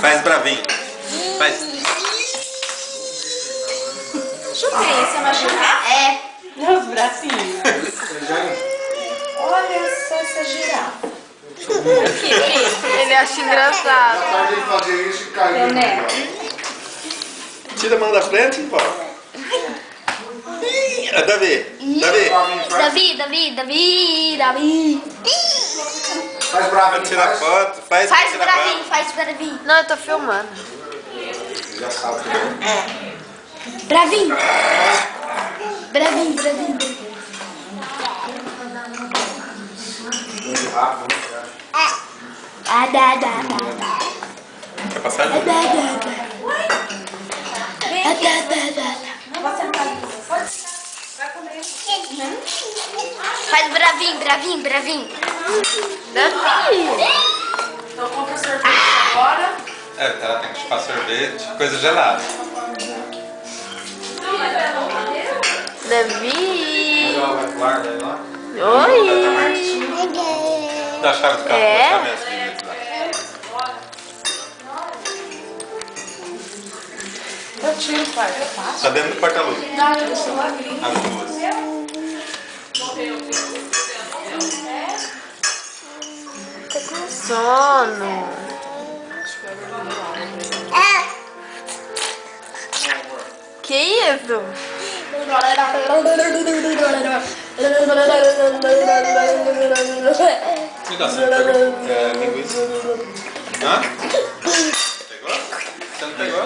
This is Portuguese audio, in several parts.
Faz bravinho. Faz. Deixa eu ver, isso é uma girafa? É. Os bracinhos. Olha só essa girafa. Ele acha engraçado. Já tarde ele fazer isso e caiu. Né? Tira a mão da frente, pô. Davi. Davi. Faz bravo, Pode tirar foto. Faz tirar Bravinho, faz bravinho. Não, eu tô filmando. Já sabe. Bravinho. Bravinho. Muito rápido, né? Quer passar? Faz bravinho. Davi. Então compra sorvete agora. É, ela tem que chupar sorvete, coisa gelada. Davi. Guarda aí lá. Oi. Dá a chave do carro, É? dá a chave minhas filhas lá. Eu tiro, pai. Eu faço. Tá dentro do porta-luz. Não, eu sou magrinha. As duas. Tá com sono. Que isso? Me dá, você não pegou? Linguiça. Hã? Pegou? Você não pegou?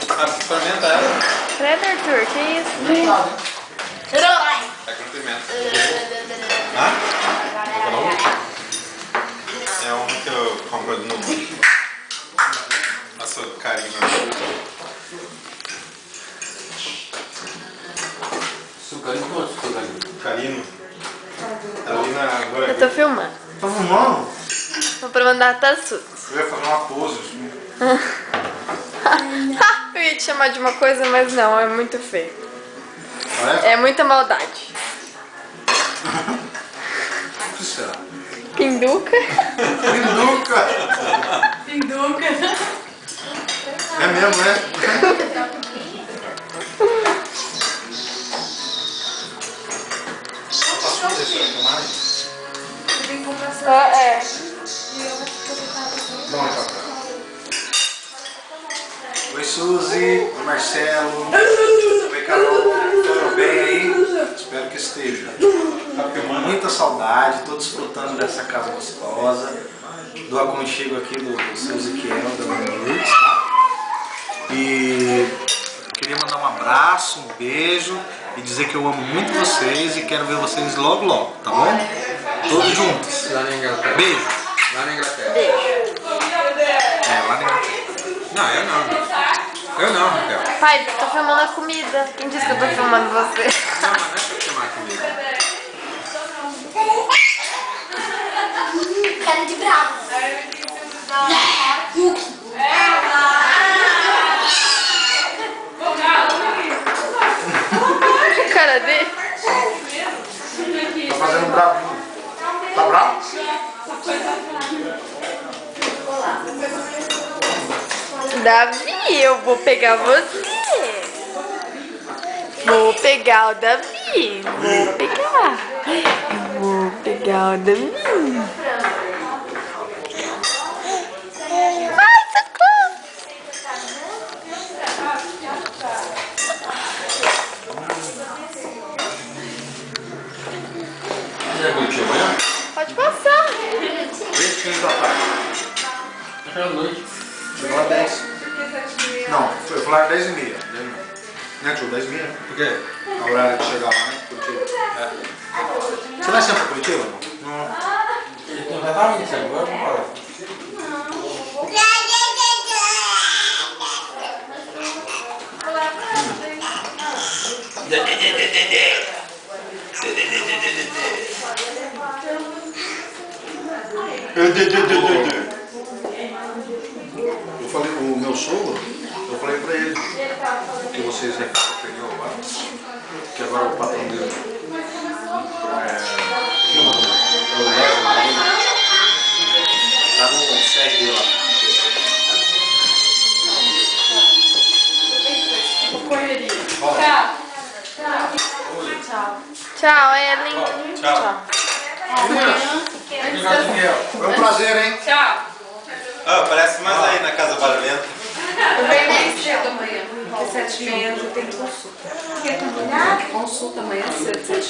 Ah, experimenta ela. Credo, Arthur, que isso? É com pimenta. Hã? É um que eu compro no... Passou do carinho. Carino. Ali na... Eu tô filmando. Tá fumando? Vou pra mandar Tassu. Eu ia fazer uma pose. Assim. Eu ia te chamar de uma coisa, mas não, é muito feio. Parece? É muita maldade. O que será? Pinduca. Pinduca! Pinduca. É mesmo, né? É. Oi, Suzy. Oi, Marcelo. Oi, Carol. Tudo bem aí? Espero que esteja. Tá filmando? Muita saudade, tô desfrutando dessa casa gostosa, do aconchego aqui do seu Ezequiel, da Dona Lourdes, tá? E queria mandar um abraço, um beijo e dizer que eu amo muito vocês e quero ver vocês logo logo, tá bom? Todos juntos. Lá na Inglaterra. Beijo. Lá na Inglaterra. É, lá dentro. Não, eu não. Eu não, Raquel. Pai, tô filmando a comida. Quem disse que eu tô filmando você? Não, mas não é pra filmar comigo. Cara de bravo. Que cara dele? Tá fazendo bravo. Tá bravo? Davi, eu vou pegar você. Vou pegar o Davi. Vou pegar. Eu vou pegar o Davi. Ai, socorro. Você já curtiu amanhã? Pode passar. 3h15 da tarde. Aquela noite. Chegou às 10. Não, eu fui lá às 10h30. Né, tio? 10h30? Por quê? A horário de chegar lá, né? Curitiba. É. Você vai sempre pra Curitiba? Não. Então já tava nisso agora, vamos falar. Eu falei, o meu sogro, eu falei pra ele que vocês iam ficar com pneu agora, que agora o patrão dele eu levo ele, tá no SEG lá. Tchau, Ellen. Tchau. Foi um prazer, hein? Tchau. Ah, parece mais aí na Casa Barulhenta. Eu venho mais cedo amanhã, porque 7h30 eu tenho consulta. Consulta amanhã cedo, 7h30.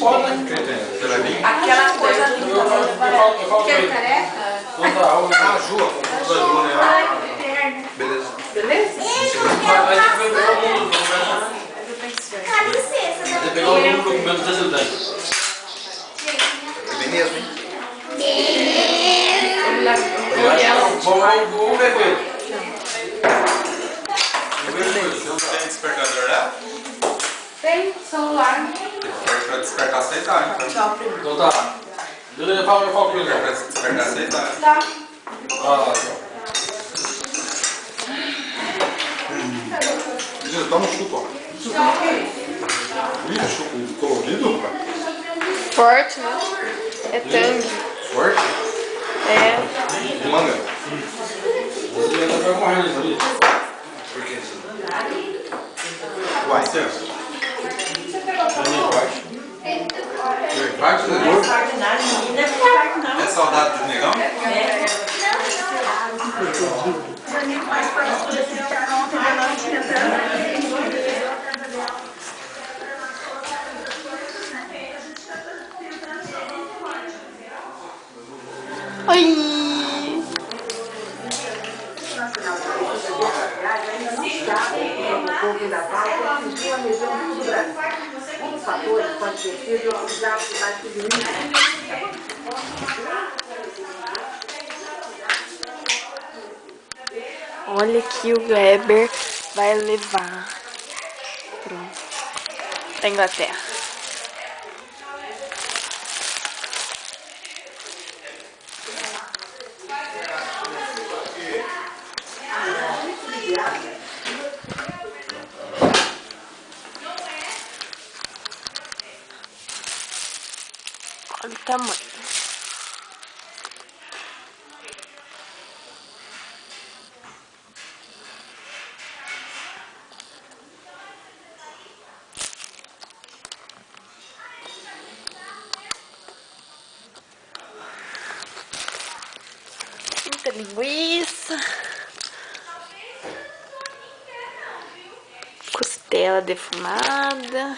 Você vai vir? Aquela coisa linda. Quer careca? Ah, Ju, a Ju, né? Beleza. Beleza? Você pegou o documento da cidade. É bem mesmo, hein? Vamos ver com ele. Tem despertador lá? Tem celular. Pra despertar 6 horas, então. Então tá. Eu falo com ele. Pra despertar 6 horas. Tá. Menina, toma um chupa, ó. Ih, chupa colorido, cara. Forte, né? É tangue. Forte. É. Manga. Você já tá correndo isso ali. Por que isso? Vai. É saudade do negão? Oi! Olha que o Weber vai levar pra Inglaterra. Olha o tamanho. Muita linguiça. Costela defumada.